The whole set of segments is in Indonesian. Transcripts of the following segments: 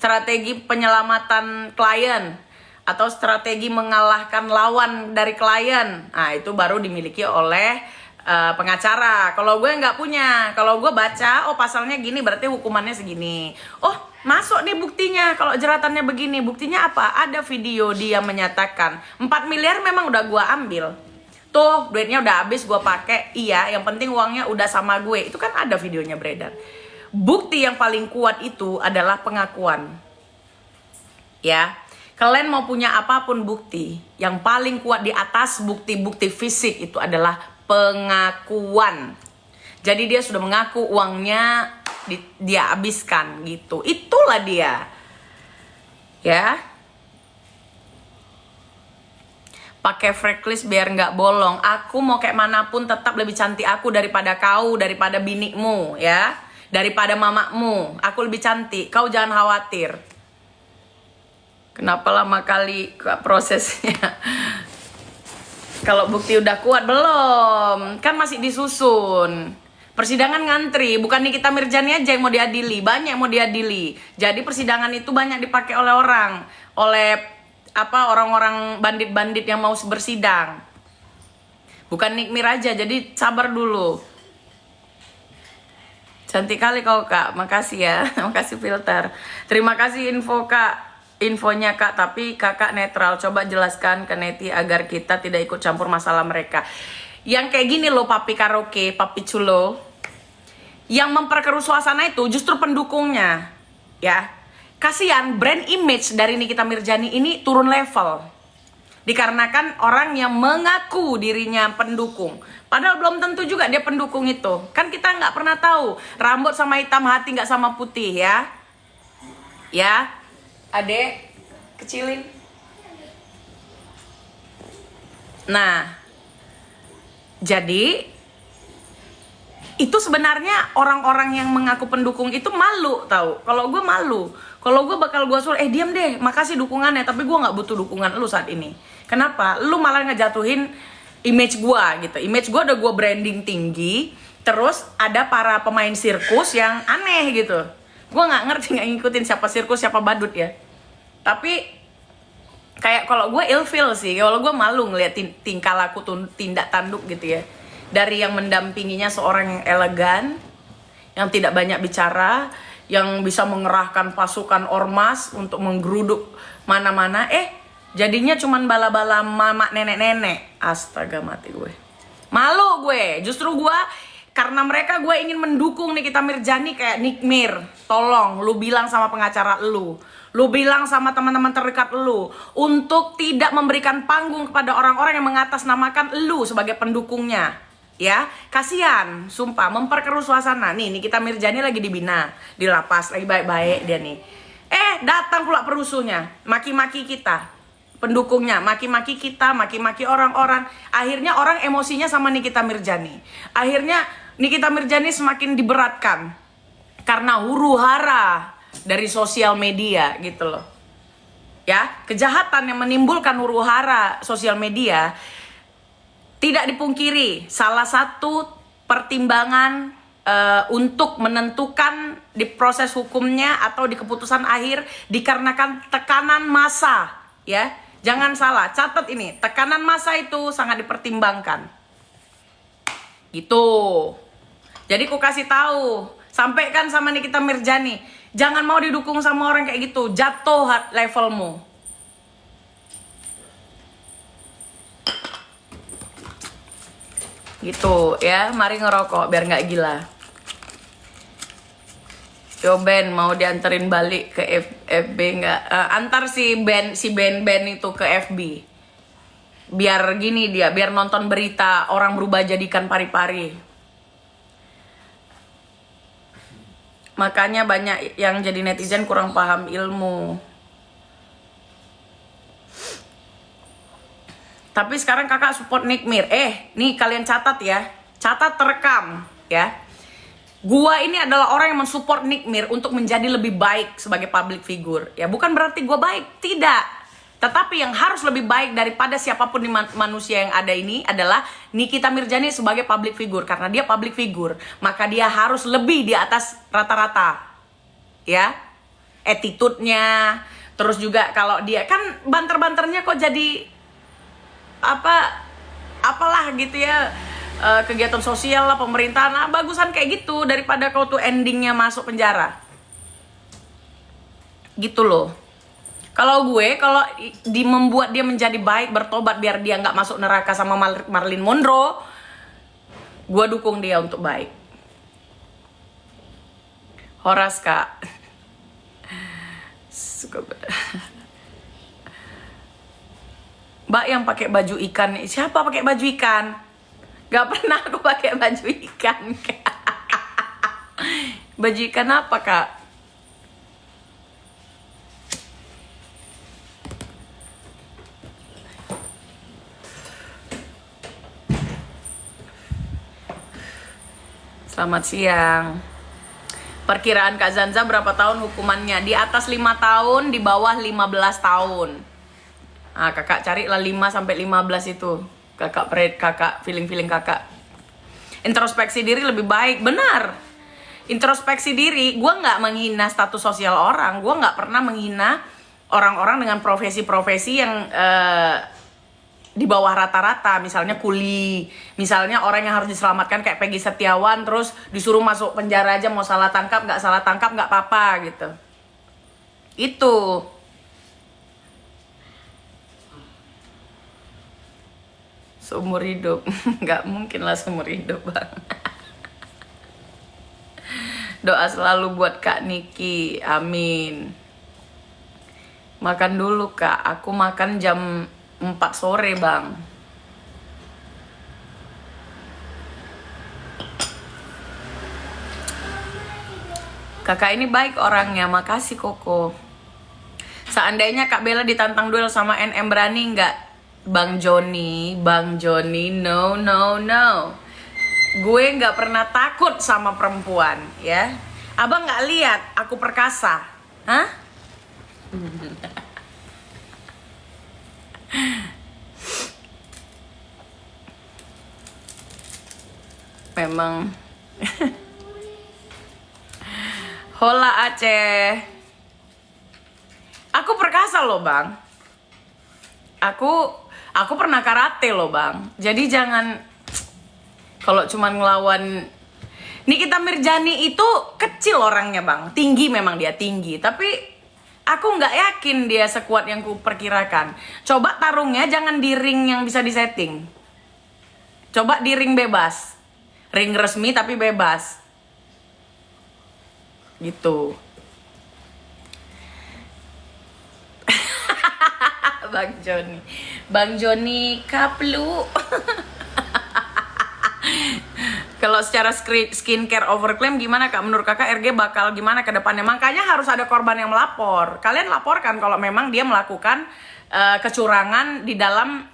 strategi penyelamatan klien, atau strategi mengalahkan lawan dari klien. Nah, itu baru dimiliki oleh pengacara. Kalau gue nggak punya, kalau gue baca, oh pasalnya gini, berarti hukumannya segini. Oh, masuk nih buktinya, kalau jeratannya begini, buktinya apa? Ada video dia menyatakan 4 miliar memang udah gue ambil. Tuh, duitnya udah habis gue pakai. Iya, yang penting uangnya udah sama gue. Itu kan ada videonya beredar. Bukti yang paling kuat itu adalah pengakuan. Ya. Kalian mau punya apapun bukti, yang paling kuat di atas bukti-bukti fisik itu adalah pengakuan. Jadi dia sudah mengaku uangnya dia habiskan gitu. Itulah dia. Ya. Pakai freckles biar nggak bolong. Aku mau kayak manapun tetap lebih cantik aku daripada kau, daripada binikmu, ya. Daripada mamakmu. Aku lebih cantik. Kau jangan khawatir. Kenapa lama kali prosesnya? Kalau bukti udah kuat belum? Kan masih disusun. Persidangan ngantri, bukan Nikita Mirzani aja yang mau diadili, banyak yang mau diadili. Jadi persidangan itu banyak dipakai oleh orang, oleh orang-orang bandit-bandit yang mau bersidang. Bukan Nikmir aja, jadi sabar dulu. Cantik kali kau Kak, makasih ya. Makasih filter. Terima kasih infonya Kak, tapi Kakak netral. Coba jelaskan ke neti agar kita tidak ikut campur masalah mereka. Yang kayak gini loh, papi karaoke, papi culo, yang memperkeruh suasana itu justru pendukungnya. Ya, kasihan brand image dari Nikita Mirzani ini turun level. Dikarenakan orang yang mengaku dirinya pendukung, padahal belum tentu juga dia pendukung itu. Kan kita nggak pernah tahu. Rambut sama hitam, hati nggak sama putih, ya. Ya. Adek, kecilin. Nah, jadi itu sebenarnya orang-orang yang mengaku pendukung itu malu, tahu? Kalau gue malu, kalau gue bakal gue suruh, diam deh, makasih dukungannya, tapi gue nggak butuh dukungan lu saat ini. Kenapa? Lu malah ngejatuhin image gue gitu. Image gue udah gue branding tinggi, terus ada para pemain sirkus yang aneh gitu. Gue nggak ngerti, nggak ngikutin siapa sirkus, siapa badut ya. Tapi kayak kalau gue ilfeel sih, kalau gue malu ngeliat tingkah laku tindak tanduk gitu ya. Dari yang mendampinginya seorang yang elegan, yang tidak banyak bicara, yang bisa mengerahkan pasukan ormas untuk menggeruduk mana-mana. Jadinya cuman bala-bala mama nenek-nenek. Astaga, mati gue. Malu gue, justru gue. Karena mereka gue ingin mendukung Nikita Mirzani kayak Nikmir. Tolong lu bilang sama pengacara lu bilang sama teman-teman terdekat lu untuk tidak memberikan panggung kepada orang-orang yang mengatasnamakan lu sebagai pendukungnya. Ya, kasihan, sumpah memperkeruh suasana. Nih Nikita Mirzani lagi dibina di lapas, lagi baik-baik dia nih. Datang pula perusuhnya, maki-maki kita. Pendukungnya, maki-maki kita, maki-maki orang-orang. Akhirnya orang emosinya sama Nikita Mirzani. Akhirnya Nikita Mirzani semakin diberatkan karena huru-hara dari sosial media gitu loh. Ya, kejahatan yang menimbulkan huru-hara sosial media tidak dipungkiri. Salah satu pertimbangan untuk menentukan di proses hukumnya atau di keputusan akhir dikarenakan tekanan massa, ya. Jangan salah, catat ini, tekanan massa itu sangat dipertimbangkan. Gitu. Jadi ku kasih tahu, sampaikan sama Nikita Mirzani, jangan mau didukung sama orang kayak gitu, jatuh levelmu. Gitu ya, mari ngerokok biar nggak gila. Yo Ben mau dianterin balik ke FB nggak? Antar si Ben itu ke FB. Biar gini dia, biar nonton berita orang berubah jadikan pari-pari. Makanya banyak yang jadi netizen kurang paham ilmu. Tapi sekarang kakak support Nikmir. Nih kalian catat ya, catat terekam ya. Gua ini adalah orang yang mensupport Nikmir untuk menjadi lebih baik sebagai public figure. Ya bukan berarti gua baik, tidak. Tetapi yang harus lebih baik daripada siapapun di manusia yang ada ini adalah Nikita Mirzani sebagai public figure. Karena dia public figure, maka dia harus lebih di atas rata-rata. Ya. attitude-nya. Terus juga kalau dia kan banter-banternya kok jadi apalah gitu ya, kegiatan sosial lah, pemerintahan lah, bagusan kayak gitu daripada kau tuh endingnya masuk penjara gitu loh. Kalau membuat dia menjadi baik, bertobat biar dia nggak masuk neraka sama Marilyn Monroe, gue dukung dia untuk baik. Horas kak suka Mbak yang pakai baju ikan, siapa pakai baju ikan? Gak pernah aku pakai baju ikan. Baju ikan apa kak? Selamat siang. Perkiraan Kak Zanza berapa tahun hukumannya? Di atas 5 tahun, di bawah 15 tahun. Nah, kakak carilah 5 sampai 15 itu. Kakak feeling kakak. Introspeksi diri lebih baik, benar. Introspeksi diri, gue nggak menghina status sosial orang, gue nggak pernah menghina orang-orang dengan profesi-profesi yang di bawah rata-rata, misalnya kuli, misalnya orang yang harus diselamatkan kayak Peggy Setiawan, terus disuruh masuk penjara aja, mau salah tangkap nggak apa-apa gitu. Itu. Seumur hidup, nggak mungkin lah seumur hidup bang. Doa selalu buat Kak Niki, amin. Makan dulu kak, aku makan jam 4 sore bang. Kakak ini baik orangnya, makasih Koko. Seandainya Kak Bella ditantang duel sama NM, berani nggak? Bang Joni, no. Gue nggak pernah takut sama perempuan, ya. Abang nggak lihat aku perkasa, hah? Memang. Hola Aceh. Aku perkasa loh bang. Aku pernah karate loh bang. Jadi jangan, kalau cuma ngelawan Nikita Mirjani itu kecil orangnya bang. Tinggi memang dia tinggi, tapi aku nggak yakin dia sekuat yang ku perkirakan. Coba tarungnya jangan di ring yang bisa disetting. Coba di ring bebas. Ring resmi tapi bebas. Gitu. Bang Joni Kaplu. Kalau secara skincare overclaim gimana kak? Menurut kakak RG bakal gimana ke depannya? Makanya harus ada korban yang melapor. Kalian laporkan kalau memang dia melakukan kecurangan di dalam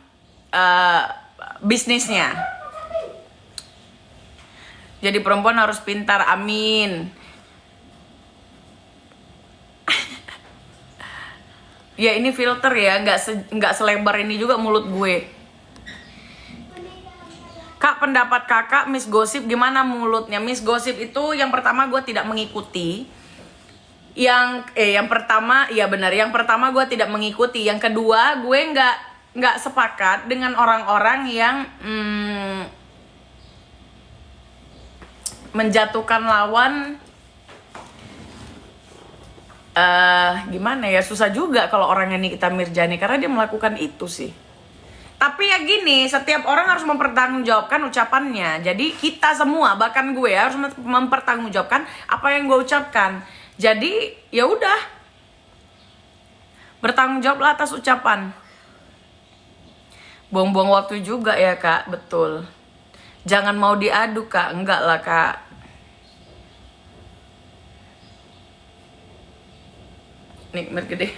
bisnisnya. Jadi perempuan harus pintar, amin. Ya ini filter ya, nggak selebar ini juga mulut gue. Kak, pendapat kakak Miss Gossip gimana mulutnya? Miss Gossip itu yang pertama gue tidak mengikuti. Yang pertama, ya benar. Yang pertama gue tidak mengikuti. Yang kedua gue nggak sepakat dengan orang-orang yang menjatuhkan lawan. Gimana ya, susah juga kalau orangnya Nikita Mirjani karena dia melakukan itu sih. Tapi ya gini, setiap orang harus mempertanggungjawabkan ucapannya. Jadi kita semua, bahkan gue harus mempertanggungjawabkan apa yang gue ucapkan. Jadi ya udah, bertanggung jawablah atas ucapan. Buang-buang waktu juga ya kak, betul. Jangan mau diadu kak, enggak lah kak. Nikmat gede.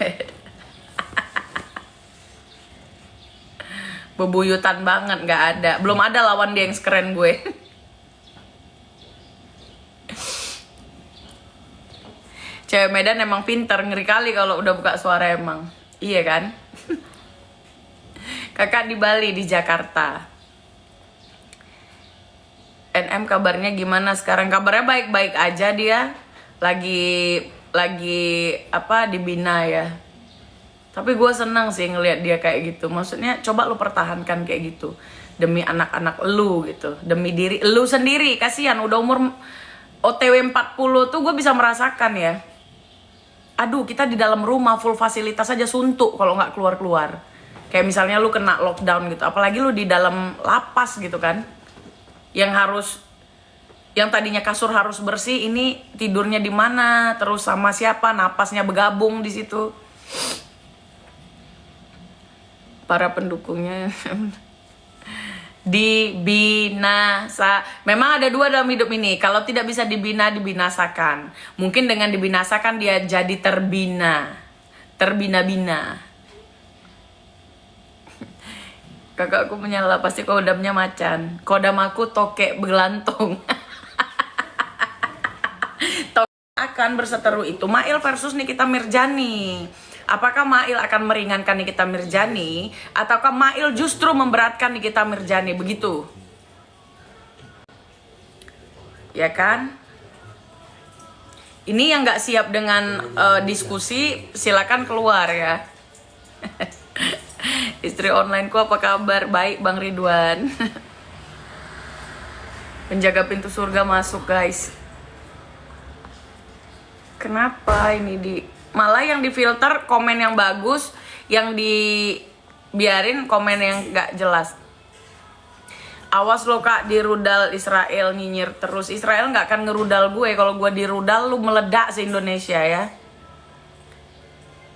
Bebuyutan banget, nggak ada. Belum ada lawan dia yang sekeren gue. Cewek Medan emang pinter, ngeri kali kalau udah buka suara emang. Iya kan? Kakak di Bali, di Jakarta. NM kabarnya gimana sekarang? Kabarnya baik-baik aja dia. Lagi lagi apa dibina ya. Tapi gue senang sih ngelihat dia kayak gitu. Maksudnya coba lu pertahankan kayak gitu demi anak-anak lu gitu, demi diri lu sendiri. Kasihan udah umur OTW 40 tuh gue bisa merasakan ya. Aduh, kita di dalam rumah full fasilitas aja suntuk kalau nggak keluar-keluar. Kayak misalnya lu kena lockdown gitu, apalagi lu di dalam lapas gitu kan. Yang tadinya kasur harus bersih, ini tidurnya di mana, terus sama siapa, napasnya bergabung di situ. Para pendukungnya dibinasa. Memang ada dua dalam hidup ini. Kalau tidak bisa dibina, dibinasakan. Mungkin dengan dibinasakan dia jadi terbina. Terbina-bina. Kakakku menyala, pasti kodamnya macan. Kodam aku tokek belantung. Akan berseteru itu Mail versus Nikita Mirjani. Apakah Mail akan meringankan Nikita Mirjani ataukah Mail justru memberatkan Nikita Mirjani, begitu? Ya kan? Ini yang nggak siap dengan diskusi silakan keluar ya. Istri onlineku apa kabar? Baik Bang Ridwan. Penjaga pintu surga masuk guys. Kenapa ini malah yang difilter komen yang bagus, yang dibiarin komen yang gak jelas. Awas lo kak, dirudal Israel nyinyir terus. Israel gak akan ngerudal gue. Kalau gue dirudal lu meledak se Indonesia ya.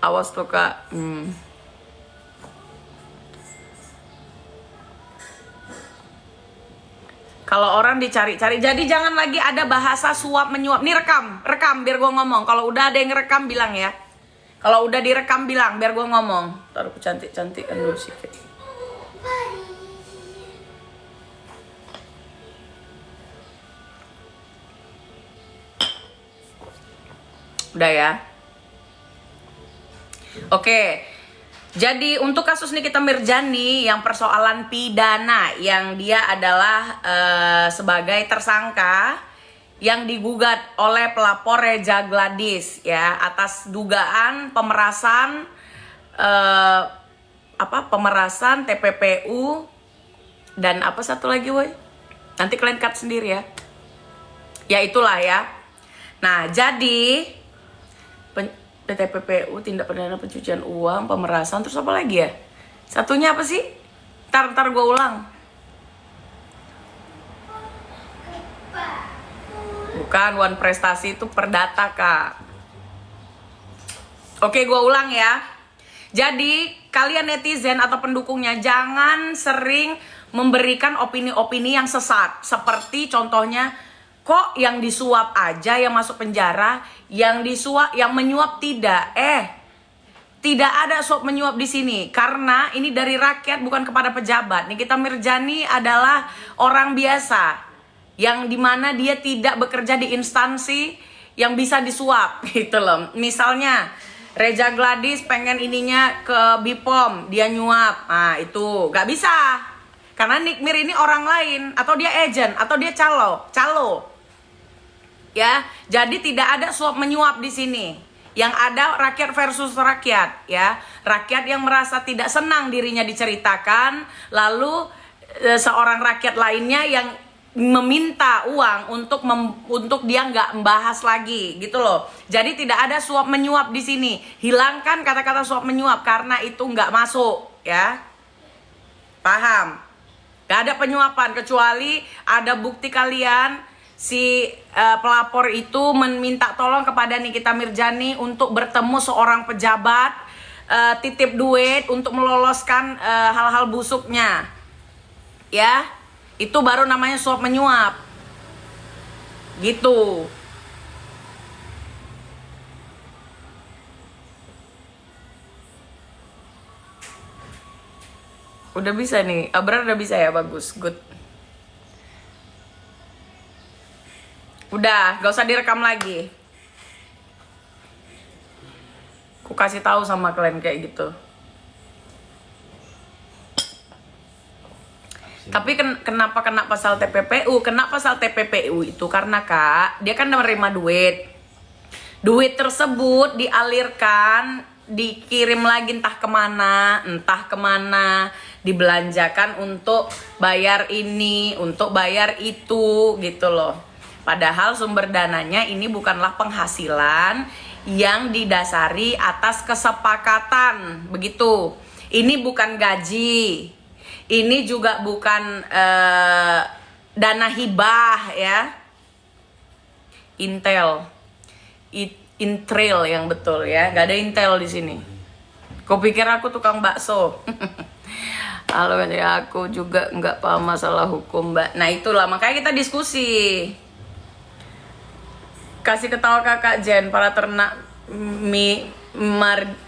Awas lo kak. Kalau orang dicari-cari, jadi jangan lagi ada bahasa suap menyuap. Nih rekam biar gue ngomong. Kalau udah ada yang rekam bilang ya. Kalau udah direkam bilang biar gue ngomong. Taruh cantik-cantikan dulu sedikit. Udah ya. Oke. Jadi untuk kasus Nikita Mirjani yang persoalan pidana, yang dia adalah sebagai tersangka yang digugat oleh pelapor Reza Gladys ya atas dugaan pemerasan pemerasan TPPU dan apa satu lagi woi, nanti kalian cut sendiri ya. Ya itulah ya. Nah jadi TPPU, tindak pidana pencucian uang, pemerasan, terus apa lagi ya? Satunya apa sih? Ntar gue ulang. Bukan, One Prestasi itu perdata kak. Oke, gue ulang ya. Jadi kalian netizen atau pendukungnya jangan sering memberikan opini-opini yang sesat. Seperti contohnya, kok yang disuap aja yang masuk penjara, yang menyuap tidak. Tidak ada suap menyuap di sini karena ini dari rakyat bukan kepada pejabat. Nikita Mirjani adalah orang biasa yang dimana dia tidak bekerja di instansi yang bisa disuap gitu loh. Misalnya Reza Gladys pengen ininya ke Bipom, dia nyuap. Nah itu gak bisa karena Nikmir ini orang lain, atau dia agent, atau dia calo. Ya, jadi tidak ada suap menyuap di sini. Yang ada rakyat versus rakyat, ya. Rakyat yang merasa tidak senang dirinya diceritakan, lalu seorang rakyat lainnya yang meminta uang untuk dia nggak membahas lagi, gitu loh. Jadi tidak ada suap menyuap di sini. Hilangkan kata-kata suap menyuap karena itu nggak masuk, ya. Paham? Gak ada penyuapan kecuali ada bukti kalian. Si pelapor itu meminta tolong kepada Nikita Mirjani untuk bertemu seorang pejabat, titip duit untuk meloloskan hal-hal busuknya. Ya, itu baru namanya suap menyuap. Gitu. Udah bisa nih, Abrar udah bisa ya, bagus, good. Udah, gak usah direkam lagi. Aku kasih tahu sama kalian kayak gitu. Tapi kenapa kena pasal TPPU? Kena pasal TPPU itu karena kak, dia kan menerima duit. Duit tersebut dialirkan, dikirim lagi entah kemana, dibelanjakan untuk bayar ini, untuk bayar itu gitu loh. Padahal sumber dananya ini bukanlah penghasilan yang didasari atas kesepakatan, begitu. Ini bukan gaji, ini juga bukan dana hibah ya. Intel yang betul ya, gak ada Intel di sini. Kau pikir aku tukang bakso? Halo, aku juga nggak paham masalah hukum, Mbak. Nah itulah makanya kita diskusi. Kasih ketawa kakak Jen, para ternak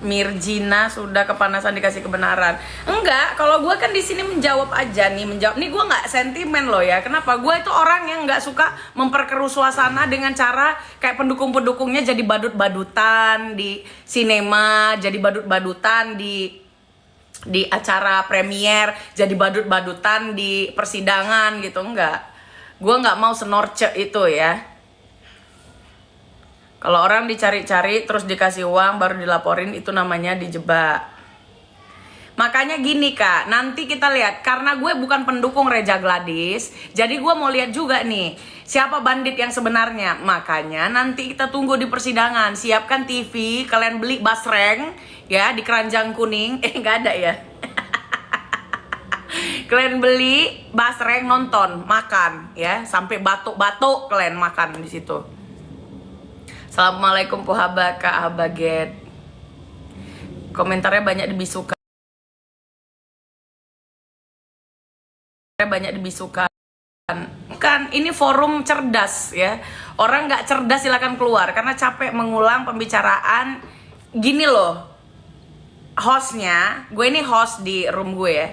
Mirjina sudah kepanasan dikasih kebenaran. Enggak, kalau gue kan di sini menjawab aja nih, Nih gue nggak sentimen loh ya. Kenapa? Gue itu orang yang nggak suka memperkeruh suasana dengan cara kayak pendukung-pendukungnya jadi badut-badutan di sinema, jadi badut-badutan di acara premier, jadi badut-badutan di persidangan gitu. Enggak. Gue nggak mau senorce itu ya. Kalau orang dicari-cari terus dikasih uang baru dilaporin, itu namanya dijebak. Makanya gini Kak, nanti kita lihat, karena gue bukan pendukung Reja Gladys, jadi gue mau lihat juga nih siapa bandit yang sebenarnya. Makanya nanti kita tunggu di persidangan. Siapkan TV, kalian beli basreng ya di keranjang kuning. Nggak ada ya. Kalian beli basreng, nonton, makan ya, sampai batuk-batuk kalian makan di situ. Assalamualaikum pohaba Kak Abaget. Komentarnya banyak dibisukan. Kan ini forum cerdas ya. Orang nggak cerdas silakan keluar karena capek mengulang pembicaraan. Gini loh, hostnya, gue ini host di room gue ya.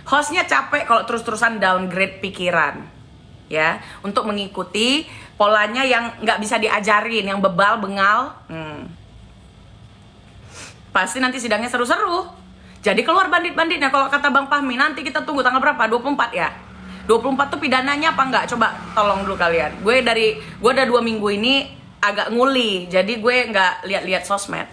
Hostnya capek kalau terus-terusan downgrade pikiran ya, untuk mengikuti polanya yang nggak bisa diajarin, yang bebal, bengal. Pasti nanti sidangnya seru-seru. Jadi keluar bandit-banditnya. Kalau kata Bang Fahmi, nanti kita tunggu tanggal berapa? 24 ya? 24 tuh pidananya apa enggak? Coba tolong dulu kalian. Gue udah 2 minggu ini agak nguli, jadi gue nggak lihat-lihat sosmed.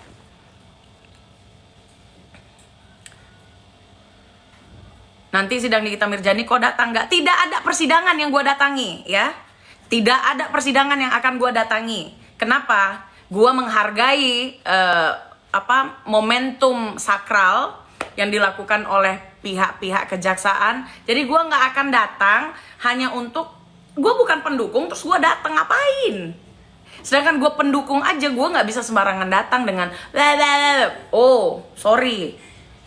Nanti sidang Nikita Mirjani kok datang nggak? Tidak ada persidangan yang gue datangi ya. Tidak ada persidangan yang akan gue datangi. Kenapa? Gue menghargai momentum sakral yang dilakukan oleh pihak-pihak kejaksaan. Jadi gue nggak akan datang hanya untuk, gue bukan pendukung terus gue datang ngapain? Sedangkan gue pendukung aja, gue nggak bisa sembarangan datang dengan oh sorry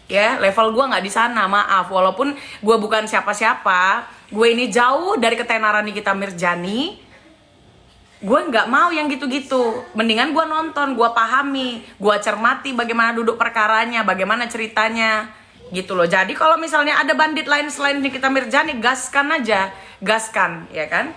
ya, level gue nggak di sana, maaf. Walaupun gue bukan siapa-siapa, gue ini jauh dari ketenaran Nikita Mirjani. Gue nggak mau yang gitu-gitu. Mendingan gue nonton, gue pahami, gue cermati bagaimana duduk perkaranya, bagaimana ceritanya, gitu loh. Jadi kalau misalnya ada bandit lain selain Nikita Mirjani, gaskan aja, gaskan, ya kan?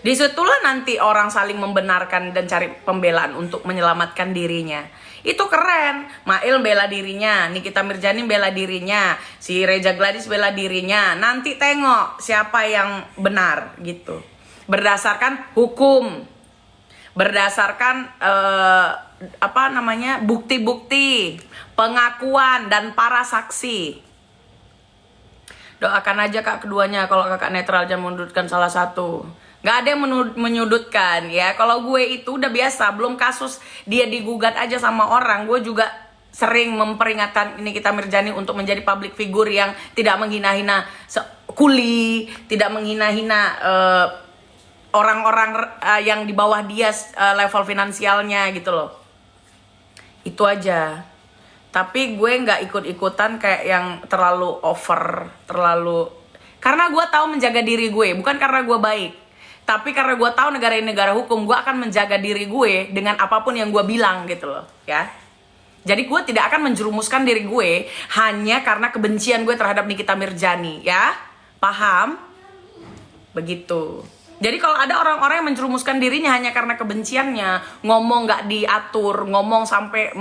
Disitulah nanti orang saling membenarkan dan cari pembelaan untuk menyelamatkan dirinya. Itu keren. Mail bela dirinya, Nikita Mirjani bela dirinya, si Reja Gladys bela dirinya. Nanti tengok siapa yang benar gitu. Berdasarkan hukum, berdasarkan bukti-bukti, pengakuan dan para saksi. Doakan aja Kak keduanya, kalau kakak netral jangan menundukkan salah satu. Gak ada yang menyudutkan ya. Kalau gue itu udah biasa, belum kasus dia digugat aja sama orang, gue juga sering memperingatkan Nikita Mirjani untuk menjadi public figure yang tidak menghina-hina kuli, tidak menghina-hina orang-orang yang di bawah dia level finansialnya gitu loh. Itu aja. Tapi gue nggak ikut-ikutan kayak yang terlalu over, karena gue tahu menjaga diri gue, bukan karena gue baik. Tapi karena gue tahu negara ini negara hukum, gue akan menjaga diri gue dengan apapun yang gue bilang gitu loh ya. Jadi gue tidak akan menjerumuskan diri gue hanya karena kebencian gue terhadap Nikita Mirjani ya. Paham? Begitu. Jadi kalau ada orang-orang yang mencerumuskan dirinya hanya karena kebenciannya, ngomong nggak diatur, ngomong sampai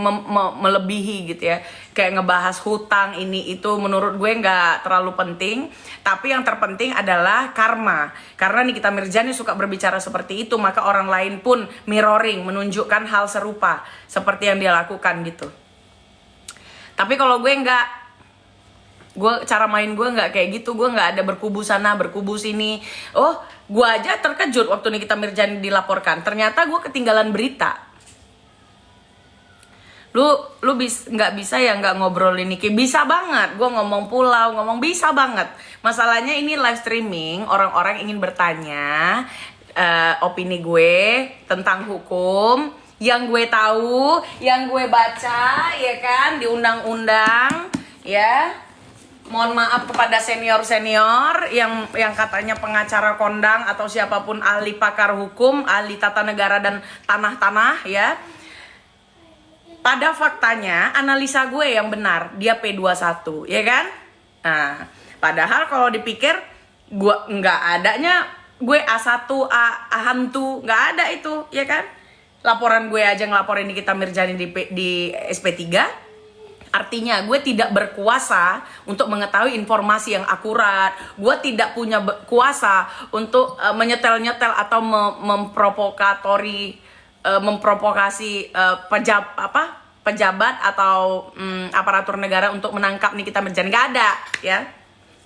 melebihi gitu ya, kayak ngebahas hutang ini itu, menurut gue nggak terlalu penting. Tapi yang terpenting adalah karma. Karena Nikita Mirzani suka berbicara seperti itu, maka orang lain pun mirroring, menunjukkan hal serupa seperti yang dia lakukan gitu. Tapi kalau gue nggak, cara main gue nggak kayak gitu. Gue nggak ada berkubu sana berkubu sini. Oh, gue aja terkejut waktu Nikita Mirzani dilaporkan, ternyata gue ketinggalan berita. Lu nggak bisa ya nggak ngobrolin Niki? Bisa banget, gue ngomong pulau, ngomong bisa banget. Masalahnya ini live streaming, orang-orang ingin bertanya opini gue tentang hukum yang gue tahu, yang gue baca, ya kan, di undang-undang, ya. Mohon maaf kepada senior-senior yang katanya pengacara kondang atau siapapun ahli pakar hukum, ahli tata negara dan tanah-tanah ya. Pada faktanya analisa gue yang benar, dia P21, ya kan? Nah, padahal kalau dipikir gue nggak adanya, gue A1, A hantu, nggak ada itu, ya kan? Laporan gue aja ngelaporin Nikita Mirzani di SP3. Artinya gue tidak berkuasa untuk mengetahui informasi yang akurat. Gue tidak punya kuasa untuk menyetel-nyetel atau memprovokasi pejabat atau aparatur negara untuk menangkap Nikita Mirzani. Gak ada, ya.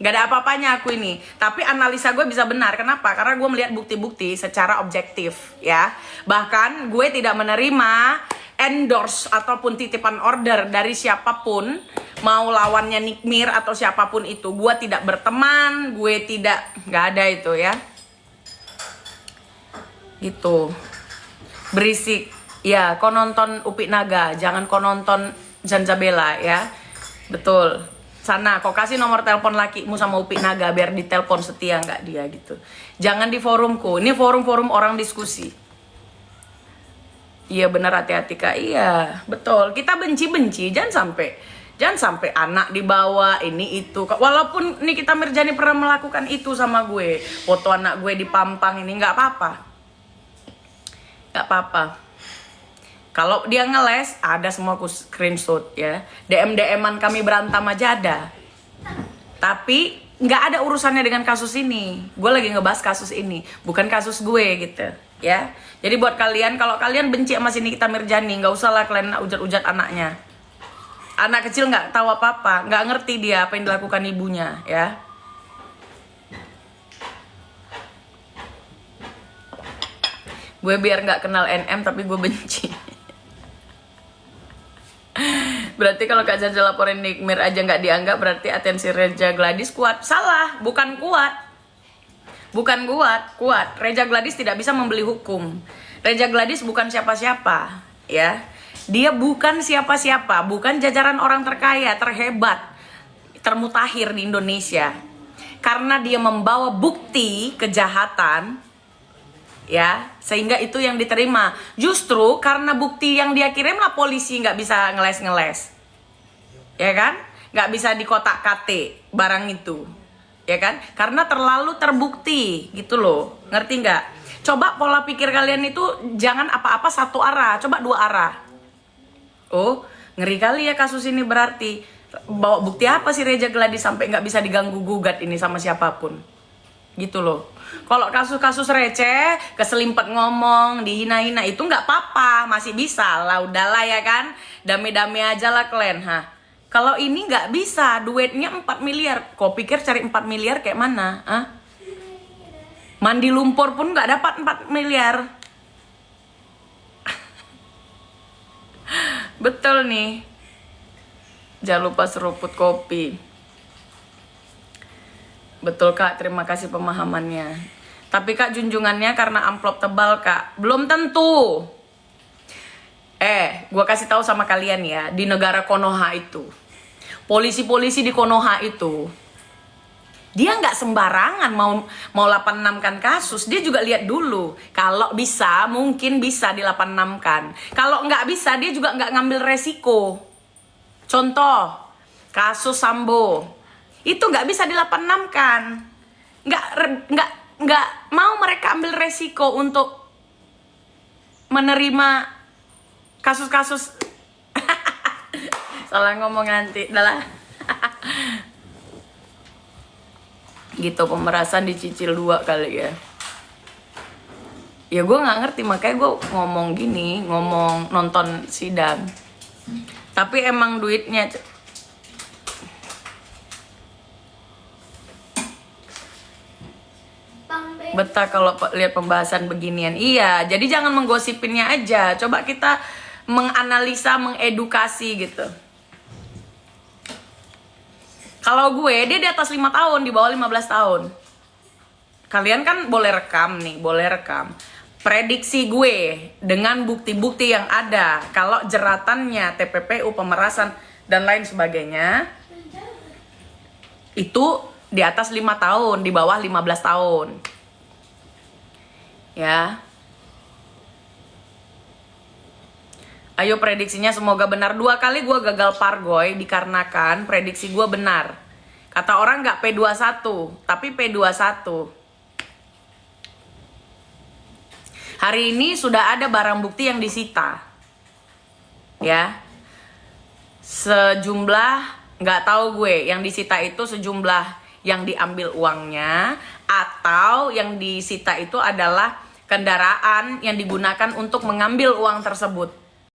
Gak ada apa-apanya aku ini. Tapi analisa gue bisa benar. Kenapa? Karena gue melihat bukti-bukti secara objektif, ya. Bahkan gue tidak menerima endorse ataupun titipan order dari siapapun, mau lawannya Nikmir atau siapapun itu. Gue tidak berteman, nggak ada itu ya. Gitu. Berisik. Ya, kau nonton Upik Naga, jangan kau nonton Zanzabela ya. Betul. Sana, kau kasih nomor telepon lakimu sama Upik Naga biar ditelepon setia nggak dia gitu. Jangan di forumku. Ini forum-forum orang diskusi. Iya benar, hati-hati Kak. Iya, betul. Kita benci-benci, jangan sampai anak dibawa ini itu. Walaupun Nikita Mirzani pernah melakukan itu sama gue, foto anak gue dipampang ini, nggak apa-apa. Nggak apa-apa. Kalau dia ngeles, ada semua aku screenshot ya. DM-DM-an kami berantem aja ada. Tapi nggak ada urusannya dengan kasus ini. Gue lagi ngebahas kasus ini, bukan kasus gue gitu ya. Jadi buat kalian, kalau kalian benci sama si Nikita Mirzani, nggak usah lah kalian ujat-ujat anaknya. Anak kecil nggak tahu apa-apa, nggak ngerti dia apa yang dilakukan ibunya ya. Gue biar nggak kenal NM tapi gue benci. Berarti kalau Kak Zaza laporin Nikmir aja nggak dianggap, berarti atensi Reja Gladys kuat. Salah, bukan kuat. Bukan kuat. Reja Gladys tidak bisa membeli hukum. Reja Gladys bukan siapa-siapa, ya. Dia bukan siapa-siapa, bukan jajaran orang terkaya, terhebat, termutakhir di Indonesia. Karena dia membawa bukti kejahatan, ya, sehingga itu yang diterima. Justru karena bukti yang dia kirim lah polisi nggak bisa ngeles-ngeles, ya kan? Nggak bisa dikotak-katik barang itu. Ya kan? Karena terlalu terbukti gitu loh. Ngerti nggak? Coba pola pikir kalian itu jangan apa-apa satu arah, coba dua arah. Oh, ngeri kali ya kasus ini, berarti bawa bukti apa sih Reja Gladys sampai nggak bisa diganggu gugat ini sama siapapun. Gitu loh. Kalau kasus-kasus receh, keselimpet ngomong, dihina-hina itu nggak apa-apa, masih bisa lah, udahlah ya kan. Damai-damai aja lah kalian, Kalau ini nggak bisa, duitnya 4 miliar. Kau pikir cari 4 miliar kayak mana? Mandi lumpur pun nggak dapat 4 miliar. Betul nih. Jangan lupa seruput kopi. Betul Kak, terima kasih pemahamannya. Tapi Kak, junjungannya karena amplop tebal Kak. Belum tentu. Gua kasih tahu sama kalian ya, di negara Konoha itu, polisi-polisi di Konoha itu, dia nggak sembarangan mau 86 kan kasus. Dia juga lihat dulu. Kalau bisa, mungkin bisa di 86 kan. Kalau nggak bisa, dia juga nggak ngambil resiko. Contoh, kasus Sambo. Itu nggak bisa di 86 kan. nggak mau mereka ambil resiko untuk menerima kasus-kasus salah ngomong nanti adalah gitu. Pemerasan dicicil 2 kali ya. Ya gue nggak ngerti, makanya gue ngomong gini, ngomong nonton sidang. Tapi emang duitnya betah kalau lihat pembahasan beginian. Iya, jadi jangan menggosipinnya aja. Coba kita menganalisa, mengedukasi gitu. Kalau gue, dia di atas 5 tahun, di bawah 15 tahun. Kalian kan boleh rekam nih, boleh rekam. Prediksi gue dengan bukti-bukti yang ada, kalau jeratannya TPPU, pemerasan, dan lain sebagainya, itu di atas 5 tahun, di bawah 15 tahun. Ya. Ayo prediksinya semoga benar. 2 kali gue gagal pargoy dikarenakan prediksi gue benar. Kata orang nggak P21, tapi P21. Hari ini sudah ada barang bukti yang disita. Ya. Sejumlah, nggak tahu gue, yang disita itu sejumlah yang diambil uangnya, atau yang disita itu adalah kendaraan yang digunakan untuk mengambil uang tersebut.